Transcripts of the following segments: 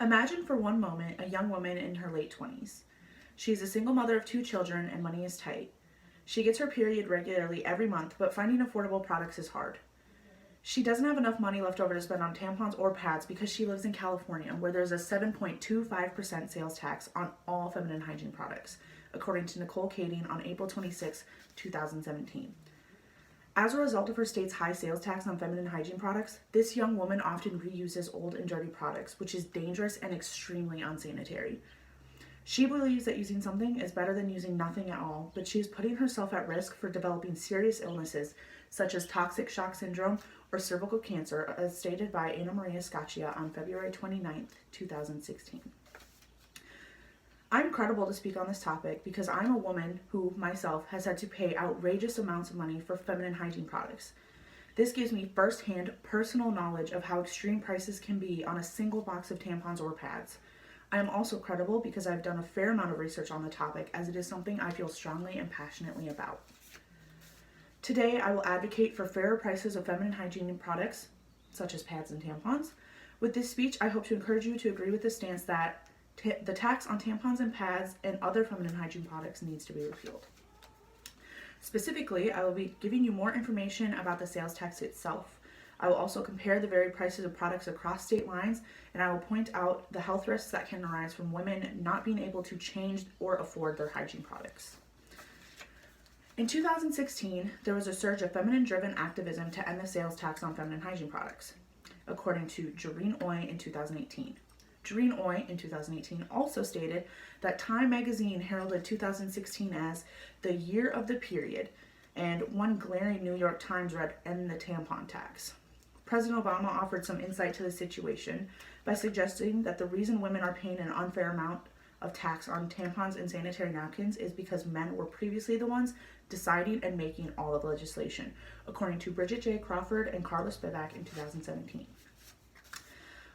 Imagine for one moment a young woman in her late 20s. She is a single mother of two children and money is tight. She gets her period regularly every month, but finding affordable products is hard. She doesn't have enough money left over to spend on tampons or pads because she lives in California, where there's a 7.25% sales tax on all feminine hygiene products, according to Nicole Kading on April 26, 2017. As a result of her state's high sales tax on feminine hygiene products, this young woman often reuses old and dirty products, which is dangerous and extremely unsanitary. She believes that using something is better than using nothing at all, but she is putting herself at risk for developing serious illnesses such as toxic shock syndrome or cervical cancer, as stated by Anna Maria Scaccia on February 29, 2016. I'm credible to speak on this topic because I'm a woman who, myself, has had to pay outrageous amounts of money for feminine hygiene products. This gives me first-hand personal knowledge of how extreme prices can be on a single box of tampons or pads. I am also credible because I've done a fair amount of research on the topic, as it is something I feel strongly and passionately about. Today, I will advocate for fairer prices of feminine hygiene products, such as pads and tampons. With this speech, I hope to encourage you to agree with the stance that the tax on tampons and pads and other feminine hygiene products needs to be repealed. Specifically, I will be giving you more information about the sales tax itself. I will also compare the varied prices of products across state lines, and I will point out the health risks that can arise from women not being able to change or afford their hygiene products. In 2016, there was a surge of feminine-driven activism to end the sales tax on feminine hygiene products, according to Jareen Oy in 2018. Jareen Oy in 2018 also stated that Time magazine heralded 2016 as the year of the period, and one glaring New York Times read, "End the tampon tax." President Obama offered some insight to the situation by suggesting that the reason women are paying an unfair amount of tax on tampons and sanitary napkins is because men were previously the ones deciding and making all of the legislation, according to Bridget J. Crawford and Carla Spivak in 2017.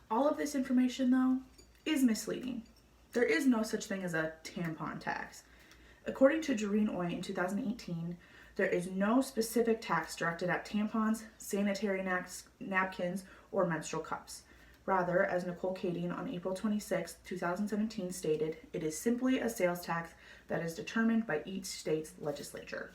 All of this information, though, is misleading. There is no such thing as a tampon tax. According to Jareen Oy in 2018, there is no specific tax directed at tampons, sanitary napkins, or menstrual cups. Rather, as Nicole Kading on April 26, 2017 stated, it is simply a sales tax that is determined by each state's legislature.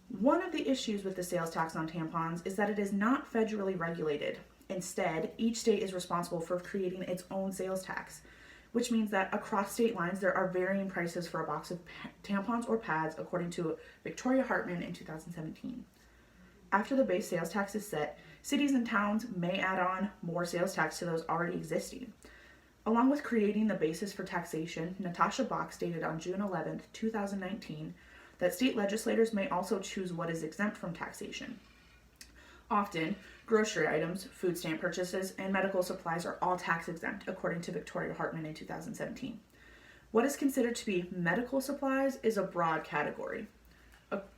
One of the issues with the sales tax on tampons is that it is not federally regulated. Instead, each state is responsible for creating its own sales tax, which means that across state lines there are varying prices for a box of tampons or pads, according to Victoria Hartman in 2017. After the base sales tax is set, cities and towns may add on more sales tax to those already existing. Along with creating the basis for taxation, Natasha Bach stated on June 11, 2019, that state legislators may also choose what is exempt from taxation. Often, grocery items, food stamp purchases, and medical supplies are all tax exempt, according to Victoria Hartman in 2017. What is considered to be medical supplies is a broad category.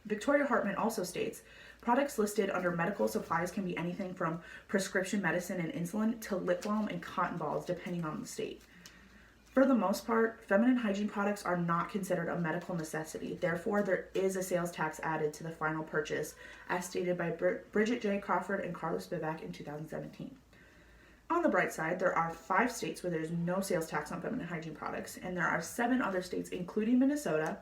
Victoria Hartman also states, products listed under medical supplies can be anything from prescription medicine and insulin to lip balm and cotton balls, depending on the state. For the most part, feminine hygiene products are not considered a medical necessity. Therefore, there is a sales tax added to the final purchase, as stated by Bridget J. Crawford and Carla Spivak in 2017. On the bright side, there are 5 states where there is no sales tax on feminine hygiene products, and there are 7 other states, including Minnesota,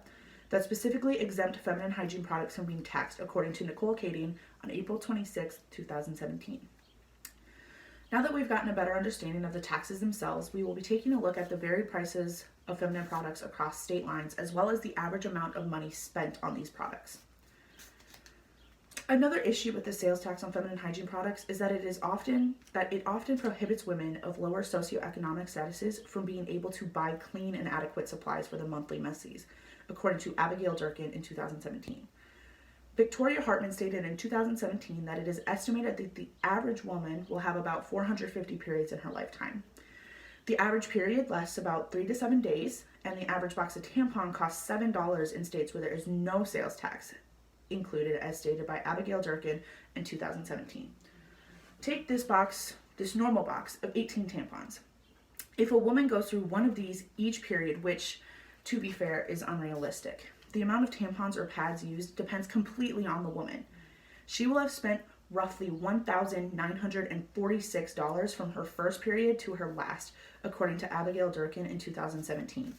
that specifically exempt feminine hygiene products from being taxed, according to Nicole Kading on April 26, 2017. Now that we've gotten a better understanding of the taxes themselves, we will be taking a look at the varied prices of feminine products across state lines, as well as the average amount of money spent on these products. Another issue with the sales tax on feminine hygiene products is that it often prohibits women of lower socioeconomic statuses from being able to buy clean and adequate supplies for their monthly messes, according to Abigail Durkin in 2017. Victoria Hartman stated in 2017 that it is estimated that the average woman will have about 450 periods in her lifetime. The average period lasts about 3 to 7 days, and the average box of tampon costs $7 in states where there is no sales tax included, as stated by Abigail Durkin in 2017. Take this normal box of 18 tampons. If a woman goes through one of these each period, which, to be fair, is unrealistic, the amount of tampons or pads used depends completely on the woman. She will have spent roughly $1,946 from her first period to her last, according to Abigail Durkin in 2017.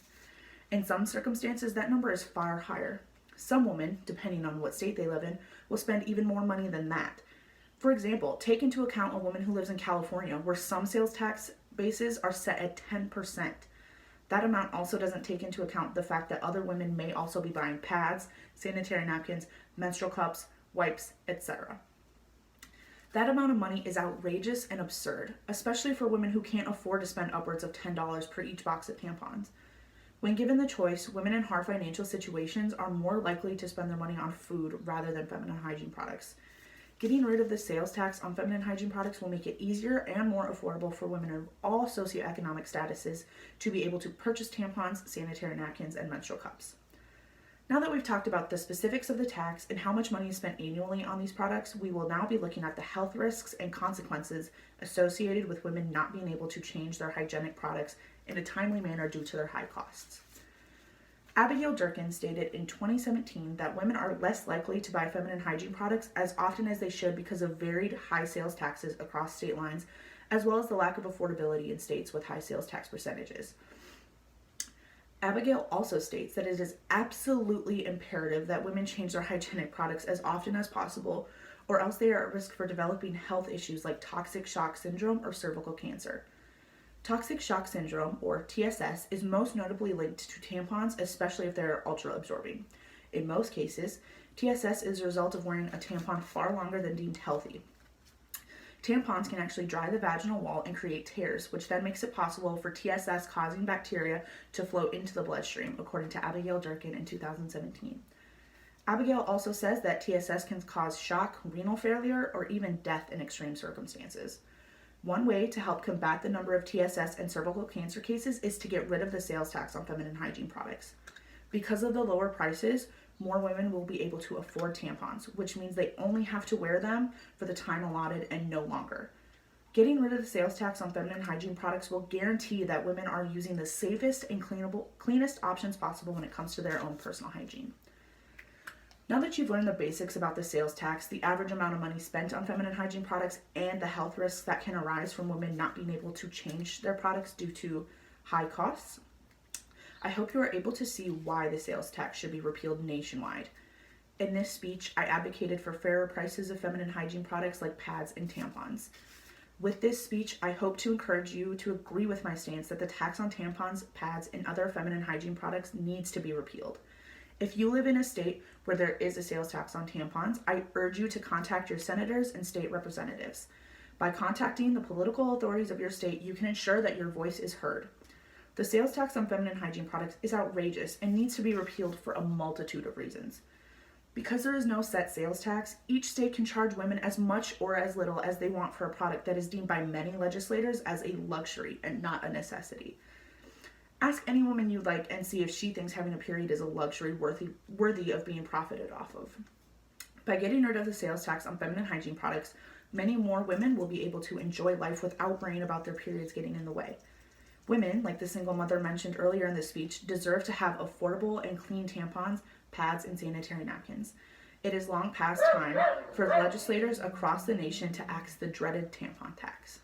In some circumstances, that number is far higher. Some women, depending on what state they live in, will spend even more money than that. For example, take into account a woman who lives in California, where some sales tax bases are set at 10%. That amount also doesn't take into account the fact that other women may also be buying pads, sanitary napkins, menstrual cups, wipes, etc. That amount of money is outrageous and absurd, especially for women who can't afford to spend upwards of $10 per each box of tampons. When given the choice, women in hard financial situations are more likely to spend their money on food rather than feminine hygiene products. Getting rid of the sales tax on feminine hygiene products will make it easier and more affordable for women of all socioeconomic statuses to be able to purchase tampons, sanitary napkins, and menstrual cups. Now that we've talked about the specifics of the tax and how much money is spent annually on these products, we will now be looking at the health risks and consequences associated with women not being able to change their hygienic products in a timely manner due to their high costs. Abigail Durkin stated in 2017 that women are less likely to buy feminine hygiene products as often as they should because of varied high sales taxes across state lines, as well as the lack of affordability in states with high sales tax percentages. Abigail also states that it is absolutely imperative that women change their hygienic products as often as possible, or else they are at risk for developing health issues like toxic shock syndrome or cervical cancer. Toxic shock syndrome, or TSS, is most notably linked to tampons, especially if they're ultra-absorbing. In most cases, TSS is a result of wearing a tampon far longer than deemed healthy. Tampons can actually dry the vaginal wall and create tears, which then makes it possible for TSS-causing bacteria to flow into the bloodstream, according to Abigail Durkin in 2017. Abigail also says that TSS can cause shock, renal failure, or even death in extreme circumstances. One way to help combat the number of TSS and cervical cancer cases is to get rid of the sales tax on feminine hygiene products. Because of the lower prices, more women will be able to afford tampons, which means they only have to wear them for the time allotted and no longer. Getting rid of the sales tax on feminine hygiene products will guarantee that women are using the safest and cleanest options possible when it comes to their own personal hygiene. Now that you've learned the basics about the sales tax, the average amount of money spent on feminine hygiene products, and the health risks that can arise from women not being able to change their products due to high costs, I hope you are able to see why the sales tax should be repealed nationwide. In this speech, I advocated for fairer prices of feminine hygiene products like pads and tampons. With this speech, I hope to encourage you to agree with my stance that the tax on tampons, pads, and other feminine hygiene products needs to be repealed. If you live in a state where there is a sales tax on tampons, I urge you to contact your senators and state representatives. By contacting the political authorities of your state, you can ensure that your voice is heard. The sales tax on feminine hygiene products is outrageous and needs to be repealed for a multitude of reasons. Because there is no set sales tax, each state can charge women as much or as little as they want for a product that is deemed by many legislators as a luxury and not a necessity. Ask any woman you like and see if she thinks having a period is a luxury worthy of being profited off of. By getting rid of the sales tax on feminine hygiene products, many more women will be able to enjoy life without worrying about their periods getting in the way. Women, like the single mother mentioned earlier in this speech, deserve to have affordable and clean tampons, pads, and sanitary napkins. It is long past time for legislators across the nation to axe the dreaded tampon tax.